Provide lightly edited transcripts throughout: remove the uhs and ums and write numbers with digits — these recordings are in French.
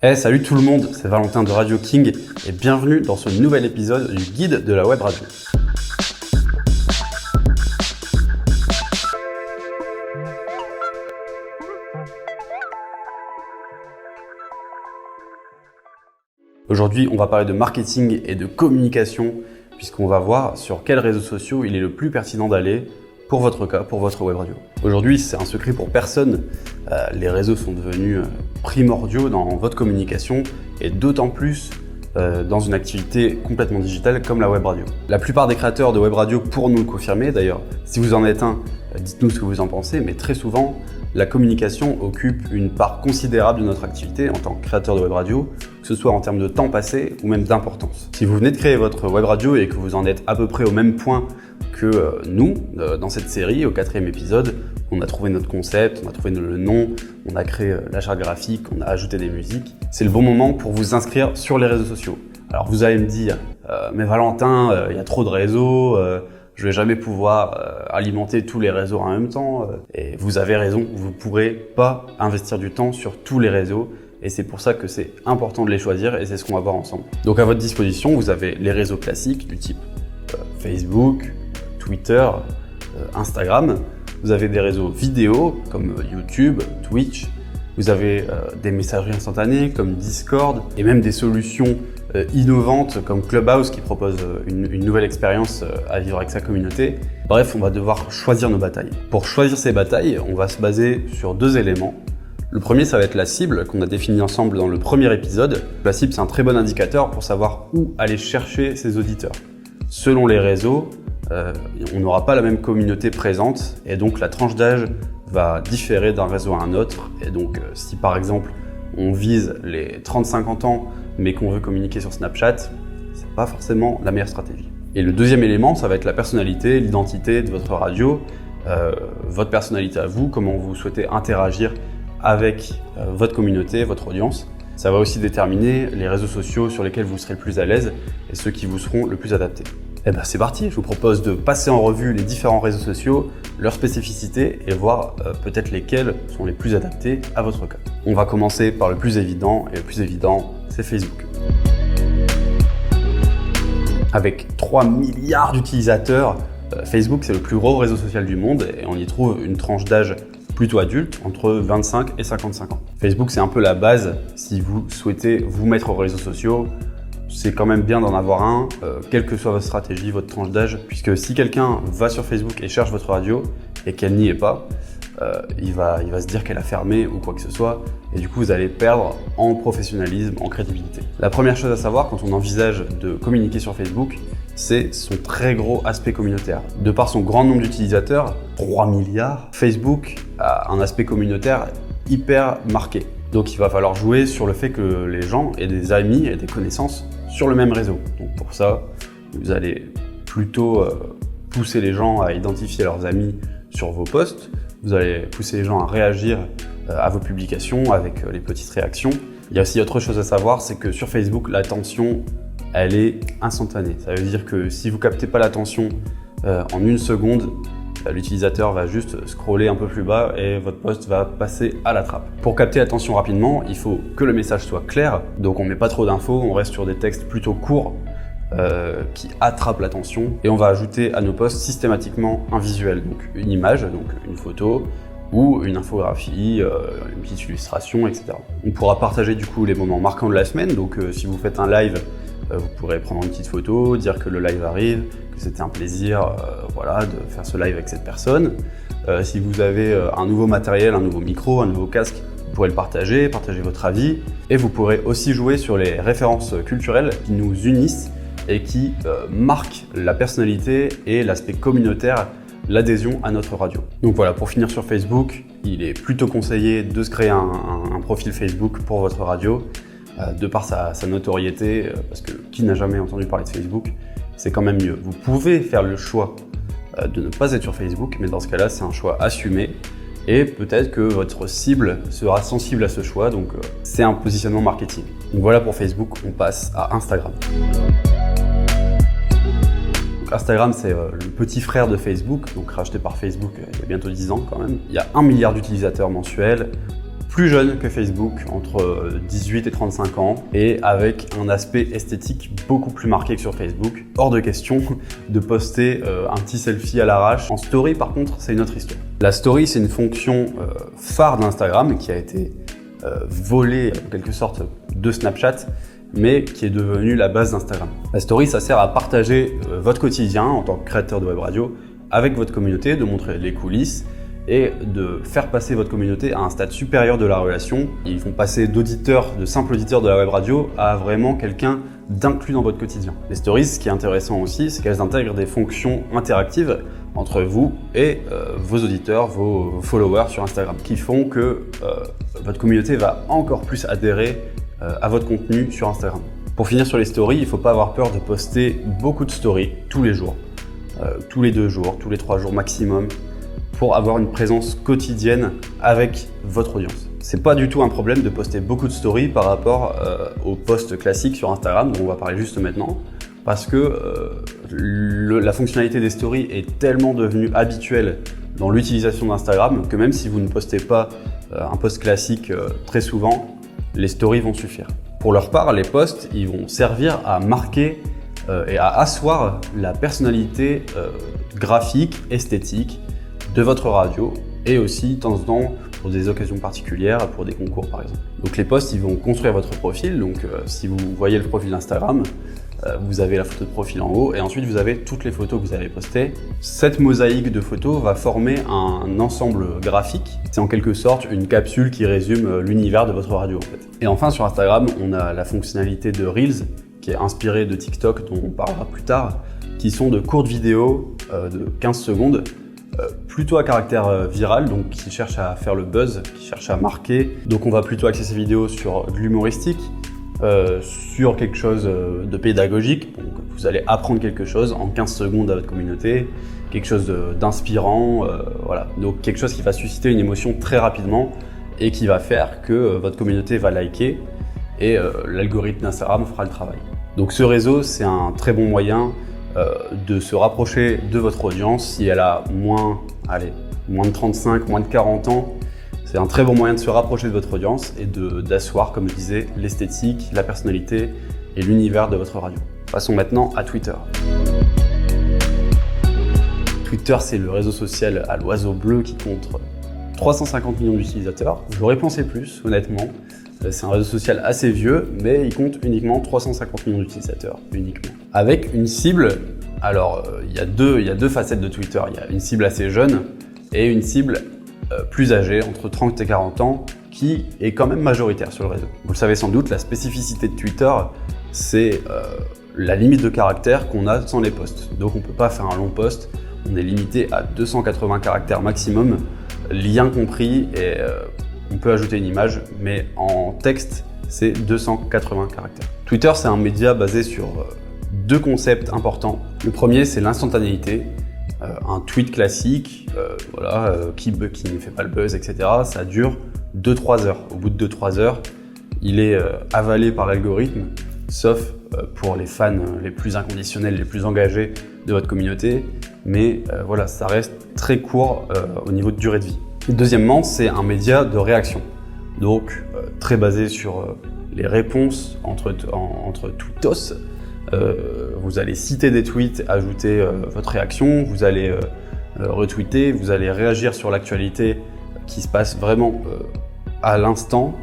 Salut tout le monde, c'est Valentin de Radio King et bienvenue dans ce nouvel épisode du guide de la web radio. Aujourd'hui, on va parler de marketing et de communication puisqu'on va voir sur quels réseaux sociaux il est le plus pertinent d'aller pour votre cas, pour votre web radio. Aujourd'hui, c'est un secret pour personne. Les réseaux sont devenus primordiaux dans votre communication et d'autant plus dans une activité complètement digitale comme la web radio. La plupart des créateurs de web radio pourront nous le confirmer. D'ailleurs, si vous en êtes un, dites-nous ce que vous en pensez, mais très souvent, la communication occupe une part considérable de notre activité en tant que créateur de web radio, que ce soit en termes de temps passé ou même d'importance. Si vous venez de créer votre web radio et que vous en êtes à peu près au même point que nous, dans cette série, au 4e épisode, on a trouvé notre concept, on a trouvé le nom, on a créé la charte graphique, on a ajouté des musiques. C'est le bon moment pour vous inscrire sur les réseaux sociaux. Alors vous allez me dire, mais Valentin, il y a trop de réseaux, je vais jamais pouvoir alimenter tous les réseaux en même temps. Et vous avez raison, vous ne pourrez pas investir du temps sur tous les réseaux. Et c'est pour ça que c'est important de les choisir et c'est ce qu'on va voir ensemble. Donc à votre disposition, vous avez les réseaux classiques du type Facebook, Twitter, Instagram. Vous avez des réseaux vidéo comme YouTube, Twitch. Vous avez des messageries instantanées comme Discord et même des solutions innovantes comme Clubhouse qui propose une nouvelle expérience à vivre avec sa communauté. Bref, on va devoir choisir nos batailles. Pour choisir ces batailles, on va se baser sur deux éléments. Le premier, ça va être la cible qu'on a définie ensemble dans le premier épisode. La cible, c'est un très bon indicateur pour savoir où aller chercher ses auditeurs. Selon les réseaux, on n'aura pas la même communauté présente et donc la tranche d'âge va différer d'un réseau à un autre. Et donc, si par exemple, on vise les 30-50 ans mais qu'on veut communiquer sur Snapchat, c'est pas forcément la meilleure stratégie. Et le deuxième élément, ça va être la personnalité, l'identité de votre radio, votre personnalité à vous, comment vous souhaitez interagir avec votre communauté, votre audience. Ça va aussi déterminer les réseaux sociaux sur lesquels vous serez le plus à l'aise et ceux qui vous seront le plus adaptés. Et bien c'est parti, je vous propose de passer en revue les différents réseaux sociaux, leurs spécificités et voir peut-être lesquels sont les plus adaptés à votre cas. On va commencer par le plus évident et le plus évident, c'est Facebook. Avec 3 milliards d'utilisateurs, Facebook c'est le plus gros réseau social du monde et on y trouve une tranche d'âge plutôt adulte, entre 25 et 55 ans. Facebook, c'est un peu la base si vous souhaitez vous mettre aux réseaux sociaux. C'est quand même bien d'en avoir un, quelle que soit votre stratégie, votre tranche d'âge, puisque si quelqu'un va sur Facebook et cherche votre radio et qu'elle n'y est pas, il va se dire qu'elle a fermé ou quoi que ce soit, et du coup vous allez perdre en professionnalisme, en crédibilité. La première chose à savoir quand on envisage de communiquer sur Facebook, c'est son très gros aspect communautaire. De par son grand nombre d'utilisateurs, 3 milliards, Facebook a un aspect communautaire hyper marqué. Donc il va falloir jouer sur le fait que les gens aient des amis et des connaissances sur le même réseau. Donc pour ça, vous allez plutôt pousser les gens à identifier leurs amis sur vos posts. Vous allez pousser les gens à réagir à vos publications avec les petites réactions. Il y a aussi autre chose à savoir, c'est que sur Facebook, l'attention, elle est instantanée. Ça veut dire que si vous ne captez pas l'attention en une seconde, l'utilisateur va juste scroller un peu plus bas et votre post va passer à la trappe. Pour capter l'attention rapidement, il faut que le message soit clair, donc on ne met pas trop d'infos, on reste sur des textes plutôt courts qui attrapent l'attention et on va ajouter à nos posts systématiquement un visuel, donc une image, donc une photo ou une infographie, une petite illustration, etc. On pourra partager du coup les moments marquants de la semaine, donc si vous faites un live, vous pourrez prendre une petite photo, dire que le live arrive, que c'était un plaisir de faire ce live avec cette personne. Si vous avez un nouveau matériel, un nouveau micro, un nouveau casque, vous pourrez le partager votre avis. Et vous pourrez aussi jouer sur les références culturelles qui nous unissent et qui marquent la personnalité et l'aspect communautaire, l'adhésion à notre radio. Donc voilà, pour finir sur Facebook, il est plutôt conseillé de se créer un profil Facebook pour votre radio. De par sa notoriété, parce que qui n'a jamais entendu parler de Facebook, c'est quand même mieux. Vous pouvez faire le choix de ne pas être sur Facebook, mais dans ce cas-là, c'est un choix assumé et peut-être que votre cible sera sensible à ce choix, donc c'est un positionnement marketing. Donc voilà pour Facebook, on passe à Instagram. Donc Instagram, c'est le petit frère de Facebook, donc racheté par Facebook il y a bientôt 10 ans quand même. Il y a 1 milliard d'utilisateurs mensuels, plus jeune que Facebook, entre 18 et 35 ans, et avec un aspect esthétique beaucoup plus marqué que sur Facebook. Hors de question de poster un petit selfie à l'arrache. En story, par contre, c'est une autre histoire. La story, c'est une fonction phare d'Instagram qui a été volée en quelque sorte de Snapchat, mais qui est devenue la base d'Instagram. La story, ça sert à partager votre quotidien en tant que créateur de web radio avec votre communauté, de montrer les coulisses et de faire passer votre communauté à un stade supérieur de la relation. Ils vont passer d'auditeurs, de simples auditeurs de la web radio à vraiment quelqu'un d'inclus dans votre quotidien. Les stories, ce qui est intéressant aussi, c'est qu'elles intègrent des fonctions interactives entre vous et vos auditeurs, vos followers sur Instagram, qui font que votre communauté va encore plus adhérer à votre contenu sur Instagram. Pour finir sur les stories, il ne faut pas avoir peur de poster beaucoup de stories tous les jours, tous les 2 jours, tous les 3 jours maximum, pour avoir une présence quotidienne avec votre audience. C'est pas du tout un problème de poster beaucoup de stories par rapport aux posts classiques sur Instagram, dont on va parler juste maintenant, parce que la fonctionnalité des stories est tellement devenue habituelle dans l'utilisation d'Instagram que même si vous ne postez pas un post classique très souvent, les stories vont suffire. Pour leur part, les posts, ils vont servir à marquer et à asseoir la personnalité graphique, esthétique de votre radio et aussi, de temps en temps, pour des occasions particulières, pour des concours par exemple. Donc les posts, ils vont construire votre profil. Donc si vous voyez le profil d'Instagram, vous avez la photo de profil en haut et ensuite vous avez toutes les photos que vous avez postées. Cette mosaïque de photos va former un ensemble graphique. C'est en quelque sorte une capsule qui résume l'univers de votre radio en fait. Et enfin sur Instagram, on a la fonctionnalité de Reels qui est inspirée de TikTok dont on parlera plus tard, qui sont de courtes vidéos de 15 secondes plutôt à caractère viral, donc qui cherchent à faire le buzz, qui cherchent à marquer. Donc on va plutôt axer ces vidéos sur de l'humoristique, sur quelque chose de pédagogique, donc vous allez apprendre quelque chose en 15 secondes à votre communauté, quelque chose d'inspirant, voilà. Donc quelque chose qui va susciter une émotion très rapidement et qui va faire que votre communauté va liker et l'algorithme d'Instagram fera le travail. Donc ce réseau, c'est un très bon moyen de se rapprocher de votre audience. Si elle a moins de 35, moins de 40 ans, c'est un très bon moyen de se rapprocher de votre audience et d'asseoir, comme je disais, l'esthétique, la personnalité et l'univers de votre radio. Passons maintenant à Twitter. Twitter, c'est le réseau social à l'oiseau bleu qui compte 350 millions d'utilisateurs. J'aurais pensé plus, honnêtement. C'est un réseau social assez vieux, mais il compte uniquement 350 millions d'utilisateurs, uniquement. Avec une cible, alors il y a deux facettes de Twitter. Il y a une cible assez jeune et une cible plus âgée, entre 30 et 40 ans, qui est quand même majoritaire sur le réseau. Vous le savez sans doute, la spécificité de Twitter, c'est la limite de caractères qu'on a sans les posts. Donc on ne peut pas faire un long post, on est limité à 280 caractères maximum, lien compris, et on peut ajouter une image, mais en texte, c'est 280 caractères. Twitter, c'est un média basé sur 2 concepts importants. Le premier, c'est l'instantanéité. Un tweet classique, qui ne fait pas le buzz, etc., ça dure 2-3 heures. Au bout de 2-3 heures, il est avalé par l'algorithme, sauf pour les fans les plus inconditionnels, les plus engagés de votre communauté. Mais voilà, ça reste très court au niveau de durée de vie. Et deuxièmement, c'est un média de réaction, donc très basé sur les réponses entre tweetos. Vous allez citer des tweets, ajouter votre réaction, vous allez retweeter, vous allez réagir sur l'actualité qui se passe vraiment à l'instant,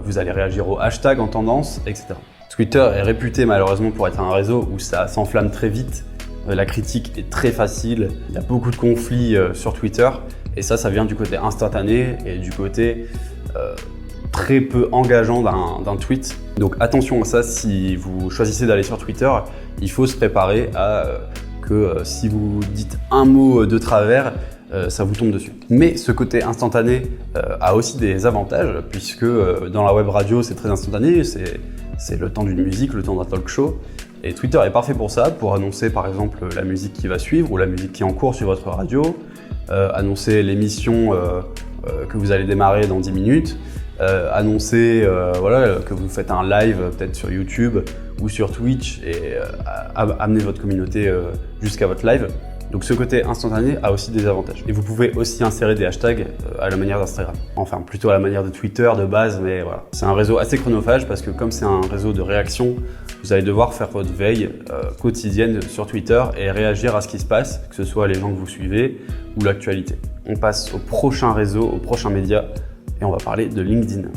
vous allez réagir au hashtag en tendance, etc. Twitter est réputé malheureusement pour être un réseau où ça s'enflamme très vite, la critique est très facile, il y a beaucoup de conflits sur Twitter et ça vient du côté instantané et du côté très peu engageant d'un tweet. Donc attention à ça, si vous choisissez d'aller sur Twitter, il faut se préparer à que si vous dites un mot de travers, ça vous tombe dessus. Mais ce côté instantané a aussi des avantages, puisque dans la web radio, c'est très instantané, c'est le temps d'une musique, le temps d'un talk show. Et Twitter est parfait pour ça, pour annoncer par exemple la musique qui va suivre ou la musique qui est en cours sur votre radio, annoncer l'émission que vous allez démarrer dans 10 minutes, annoncer que vous faites un live peut-être sur YouTube ou sur Twitch et amener votre communauté jusqu'à votre live. Donc ce côté instantané a aussi des avantages. Et vous pouvez aussi insérer des hashtags à la manière d'Instagram. Enfin, plutôt à la manière de Twitter de base, mais voilà. C'est un réseau assez chronophage parce que comme c'est un réseau de réaction, vous allez devoir faire votre veille quotidienne sur Twitter et réagir à ce qui se passe, que ce soit les gens que vous suivez ou l'actualité. On passe au prochain réseau, au prochain média, et on va parler de LinkedIn.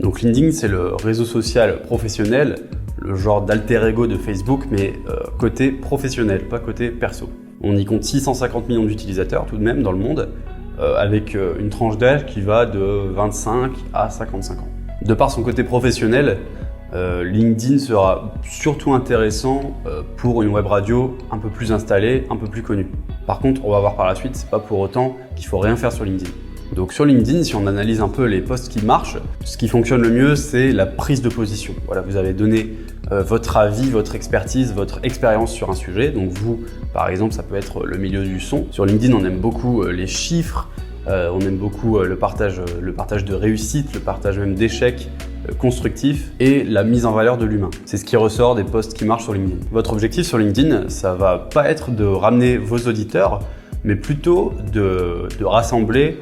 Donc LinkedIn, c'est le réseau social professionnel, le genre d'alter ego de Facebook, mais côté professionnel, pas côté perso. On y compte 650 millions d'utilisateurs tout de même dans le monde, avec une tranche d'âge qui va de 25 à 55 ans. De par son côté professionnel, LinkedIn sera surtout intéressant pour une web radio un peu plus installée, un peu plus connue. Par contre, on va voir par la suite, c'est pas pour autant qu'il faut rien faire sur LinkedIn. Donc sur LinkedIn, si on analyse un peu les posts qui marchent, ce qui fonctionne le mieux, c'est la prise de position. Voilà, vous avez donné votre avis, votre expertise, votre expérience sur un sujet. Donc vous, par exemple, ça peut être le milieu du son. Sur LinkedIn, on aime beaucoup les chiffres, on aime beaucoup le partage de réussite, le partage même d'échecs constructifs et la mise en valeur de l'humain. C'est ce qui ressort des posts qui marchent sur LinkedIn. Votre objectif sur LinkedIn, ça va pas être de ramener vos auditeurs, mais plutôt de rassembler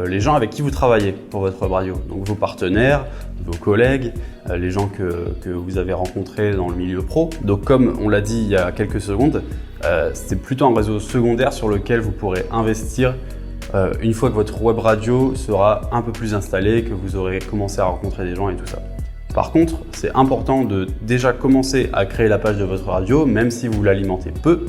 les gens avec qui vous travaillez pour votre web radio. Donc vos partenaires, vos collègues, les gens que vous avez rencontrés dans le milieu pro. Donc comme on l'a dit il y a quelques secondes, c'est plutôt un réseau secondaire sur lequel vous pourrez investir une fois que votre web radio sera un peu plus installée, que vous aurez commencé à rencontrer des gens et tout ça. Par contre, c'est important de déjà commencer à créer la page de votre radio, même si vous l'alimentez peu,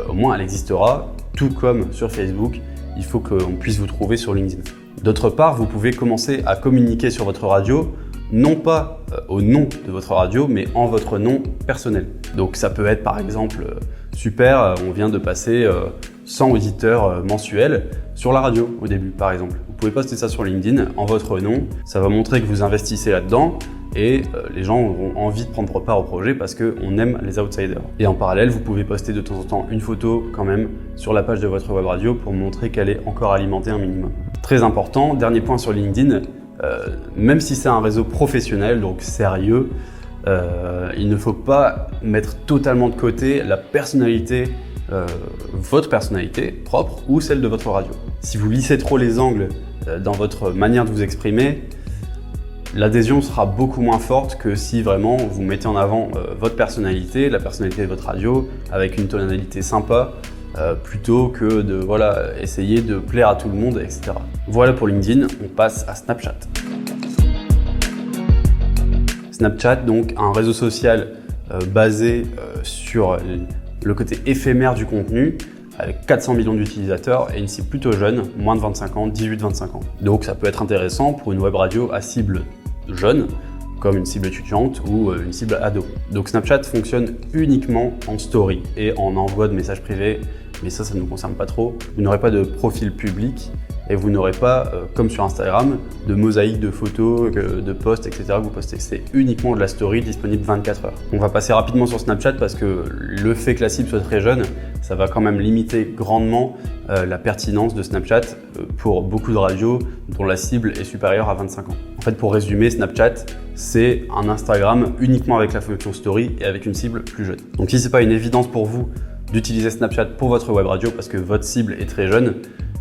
au moins elle existera, tout comme sur Facebook. Il faut qu'on puisse vous trouver sur LinkedIn. D'autre part, vous pouvez commencer à communiquer sur votre radio, non pas au nom de votre radio, mais en votre nom personnel. Donc ça peut être par exemple, super, on vient de passer 100 auditeurs mensuels sur la radio au début par exemple. Vous pouvez poster ça sur LinkedIn en votre nom, ça va montrer que vous investissez là-dedans et les gens auront envie de prendre part au projet parce qu'on aime les outsiders. Et en parallèle, vous pouvez poster de temps en temps une photo quand même sur la page de votre web radio pour montrer qu'elle est encore alimentée un minimum. Très important, dernier point sur LinkedIn, même si c'est un réseau professionnel, donc sérieux, il ne faut pas mettre totalement de côté la personnalité, votre personnalité propre ou celle de votre radio. Si vous lissez trop les angles dans votre manière de vous exprimer, l'adhésion sera beaucoup moins forte que si vraiment vous mettez en avant votre personnalité, la personnalité de votre radio, avec une tonalité sympa, plutôt que de essayer de plaire à tout le monde, etc. Voilà pour LinkedIn, on passe à Snapchat. Snapchat, donc un réseau social basé sur le côté éphémère du contenu, avec 400 millions d'utilisateurs et une cible plutôt jeune, moins de 25 ans, 18-25 ans. Donc ça peut être intéressant pour une web radio à cible jeune, comme une cible étudiante ou une cible ado. Donc Snapchat fonctionne uniquement en story et en envoi de messages privés, mais ça ne nous concerne pas trop. Vous n'aurez pas de profil public et vous n'aurez pas, comme sur Instagram, de mosaïque de photos, de posts, etc. que vous postez. C'est uniquement de la story disponible 24 heures. On va passer rapidement sur Snapchat parce que le fait que la cible soit très jeune, ça va quand même limiter grandement la pertinence de Snapchat pour beaucoup de radios dont la cible est supérieure à 25 ans. En fait, pour résumer, Snapchat, c'est un Instagram uniquement avec la fonction story et avec une cible plus jeune. Donc si ce n'est pas une évidence pour vous d'utiliser Snapchat pour votre web radio parce que votre cible est très jeune,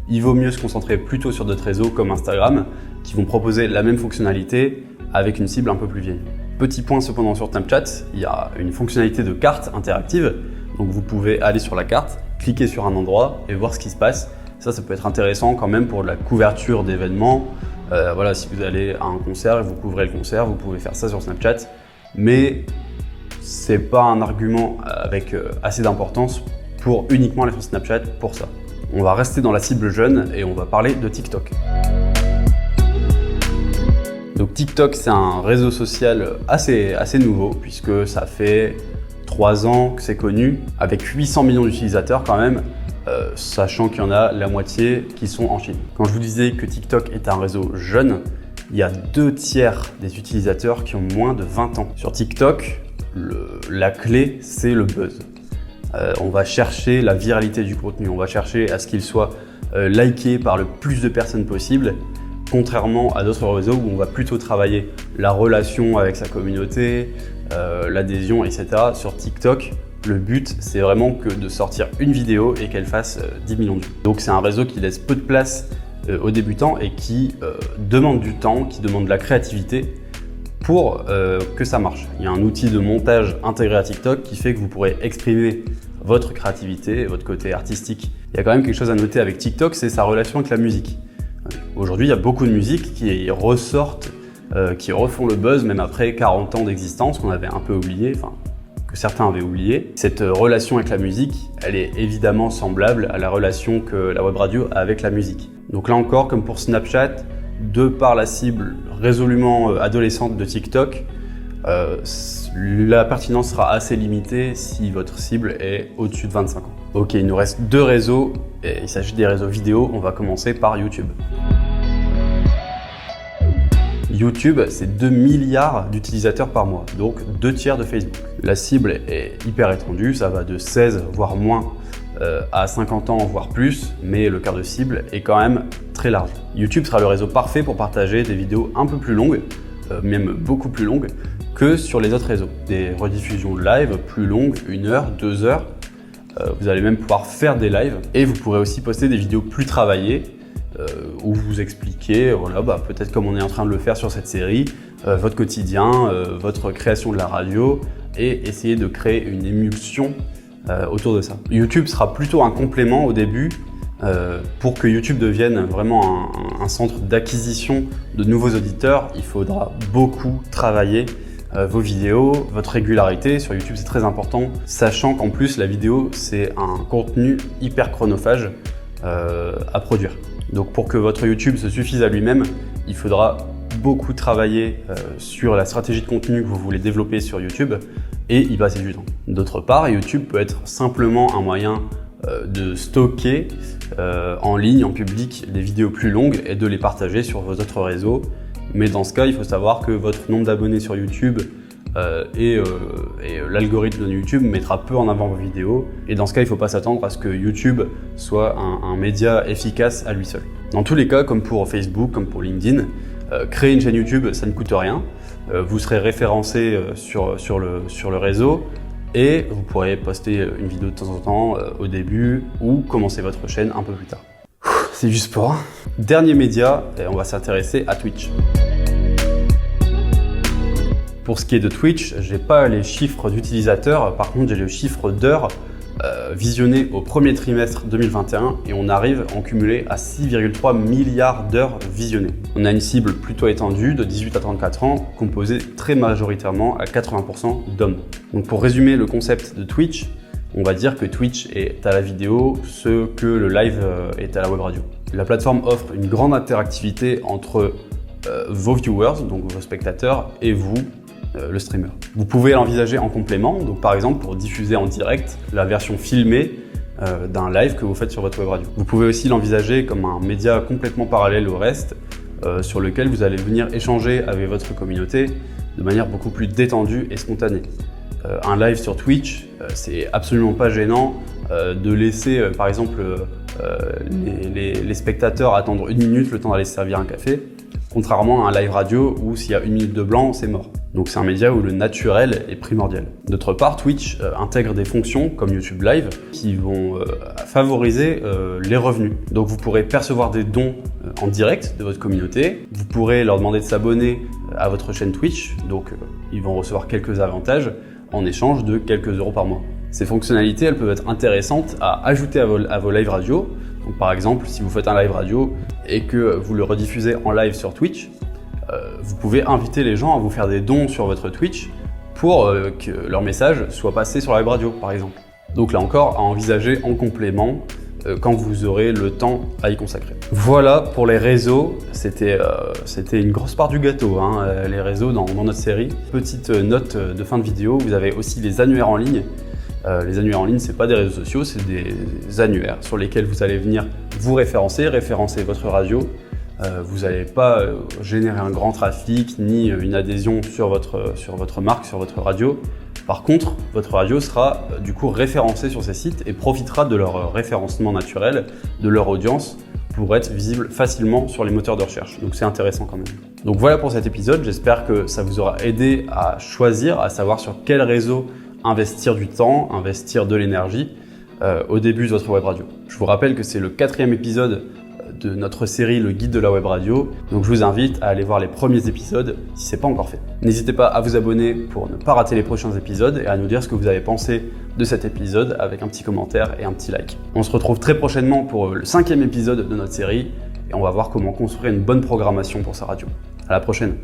il vaut mieux se concentrer plutôt sur d'autres réseaux comme Instagram qui vont proposer la même fonctionnalité avec une cible un peu plus vieille. Petit point cependant sur Snapchat, il y a une fonctionnalité de carte interactive. Donc vous pouvez aller sur la carte, cliquer sur un endroit et voir ce qui se passe. Ça peut être intéressant quand même pour la couverture d'événements. Si vous allez à un concert et vous couvrez le concert, vous pouvez faire ça sur Snapchat. Mais c'est pas un argument avec assez d'importance pour uniquement aller sur Snapchat pour ça. On va rester dans la cible jeune et on va parler de TikTok. Donc TikTok, c'est un réseau social assez nouveau puisque ça fait 3 ans que c'est connu, avec 800 millions d'utilisateurs quand même, sachant qu'il y en a la moitié qui sont en Chine. Quand je vous disais que TikTok est un réseau jeune, il y a 2/3 des utilisateurs qui ont moins de 20 ans. Sur TikTok, la clé, c'est le buzz. On va chercher la viralité du contenu, on va chercher à ce qu'il soit liké par le plus de personnes possible, contrairement à d'autres réseaux où on va plutôt travailler la relation avec sa communauté, l'adhésion, etc. Sur TikTok, Le but, c'est vraiment que de sortir une vidéo et qu'elle fasse 10 millions de vues. Donc c'est un réseau qui laisse peu de place aux débutants et qui demande du temps, qui demande de la créativité pour que ça marche. Il y a un outil de montage intégré à TikTok qui fait que vous pourrez exprimer votre créativité, votre côté artistique. Il y a quand même quelque chose à noter avec TikTok, c'est sa relation avec la musique. Aujourd'hui, il y a beaucoup de musiques qui ressortent, qui refont le buzz même après 40 ans d'existence, qu'on avait un peu oublié, enfin que certains avaient oublié. Cette relation avec la musique, elle est évidemment semblable à la relation que la web radio a avec la musique. Donc là encore, comme pour Snapchat, de par la cible résolument adolescente de TikTok, la pertinence sera assez limitée si votre cible est au-dessus de 25 ans. Ok, il nous reste 2 réseaux, et il s'agit des réseaux vidéo. On va commencer par YouTube. YouTube, c'est 2 milliards d'utilisateurs par mois, donc 2 tiers de Facebook. La cible est hyper étendue, ça va de 16 voire moins à 50 ans voire plus, mais le quart de cible est quand même très large. YouTube sera le réseau parfait pour partager des vidéos un peu plus longues, même beaucoup plus longues, que sur les autres réseaux. Des rediffusions live plus longues, 1 heure, 2 heures. Vous allez même pouvoir faire des lives et vous pourrez aussi poster des vidéos plus travaillées où vous expliquez, voilà, peut-être comme on est en train de le faire sur cette série, votre quotidien, votre création de la radio et essayer de créer une émulsion autour de ça. YouTube sera plutôt un complément au début pour que YouTube devienne vraiment un centre d'acquisition de nouveaux auditeurs. Il faudra beaucoup travailler vos vidéos, votre régularité sur YouTube, c'est très important, sachant qu'en plus la vidéo c'est un contenu hyper chronophage à produire. Donc pour que votre YouTube se suffise à lui-même, il faudra beaucoup travailler sur la stratégie de contenu que vous voulez développer sur YouTube et y passer du temps. D'autre part, YouTube peut être simplement un moyen de stocker en ligne, en public, des vidéos plus longues et de les partager sur vos autres réseaux. Mais dans ce cas, il faut savoir que votre nombre d'abonnés sur YouTube et l'algorithme de YouTube mettra peu en avant vos vidéos. Et dans ce cas, il ne faut pas s'attendre à ce que YouTube soit un média efficace à lui seul. Dans tous les cas, comme pour Facebook, comme pour LinkedIn, créer une chaîne YouTube, ça ne coûte rien. Vous serez référencé sur le réseau et vous pourrez poster une vidéo de temps en temps au début ou commencer votre chaîne un peu plus tard. C'est du sport. Dernier média, on va s'intéresser à Twitch. Pour ce qui est de Twitch, j'ai pas les chiffres d'utilisateurs, par contre j'ai le chiffre d'heures visionnées au premier trimestre 2021 et on arrive en cumulé à 6,3 milliards d'heures visionnées. On a une cible plutôt étendue de 18 à 34 ans, composée très majoritairement à 80% d'hommes. Donc pour résumer le concept de Twitch, on va dire que Twitch est à la vidéo ce que le live est à la web radio. La plateforme offre une grande interactivité entre vos viewers, donc vos spectateurs, et vous, le streamer. Vous pouvez l'envisager en complément, donc par exemple pour diffuser en direct la version filmée d'un live que vous faites sur votre web radio. Vous pouvez aussi l'envisager comme un média complètement parallèle au reste, sur lequel vous allez venir échanger avec votre communauté de manière beaucoup plus détendue et spontanée. Un live sur Twitch, c'est absolument pas gênant de laisser par exemple les spectateurs attendre 1 minute le temps d'aller se servir un café, contrairement à un live radio où s'il y a 1 minute de blanc, c'est mort. Donc c'est un média où le naturel est primordial. D'autre part, Twitch intègre des fonctions comme YouTube Live qui vont favoriser les revenus. Donc vous pourrez percevoir des dons en direct de votre communauté. Vous pourrez leur demander de s'abonner à votre chaîne Twitch, donc ils vont recevoir quelques avantages en échange de quelques euros par mois. Ces fonctionnalités, elles peuvent être intéressantes à ajouter à vos live radio. Donc par exemple, si vous faites un live radio et que vous le rediffusez en live sur Twitch, vous pouvez inviter les gens à vous faire des dons sur votre Twitch pour que leur message soit passé sur la web radio, par exemple. Donc là encore, à envisager en complément quand vous aurez le temps à y consacrer. Voilà pour les réseaux, c'était une grosse part du gâteau, hein, les réseaux dans notre série. Petite note de fin de vidéo, vous avez aussi les annuaires en ligne. Les annuaires en ligne, c'est pas des réseaux sociaux, c'est des annuaires sur lesquels vous allez venir vous référencer votre radio. Vous n'allez pas générer un grand trafic ni une adhésion sur votre marque, sur votre radio. Par contre, votre radio sera du coup référencée sur ces sites et profitera de leur référencement naturel, de leur audience, pour être visible facilement sur les moteurs de recherche. Donc c'est intéressant quand même. Donc voilà pour cet épisode, j'espère que ça vous aura aidé à choisir, à savoir sur quel réseau investir du temps, investir de l'énergie au début de votre web radio. Je vous rappelle que c'est le 4e épisode de notre série Le Guide de la Web Radio, donc je vous invite à aller voir les premiers épisodes si ce n'est pas encore fait. N'hésitez pas à vous abonner pour ne pas rater les prochains épisodes et à nous dire ce que vous avez pensé de cet épisode avec un petit commentaire et un petit like. On se retrouve très prochainement pour le 5e épisode de notre série et on va voir comment construire une bonne programmation pour sa radio. À la prochaine.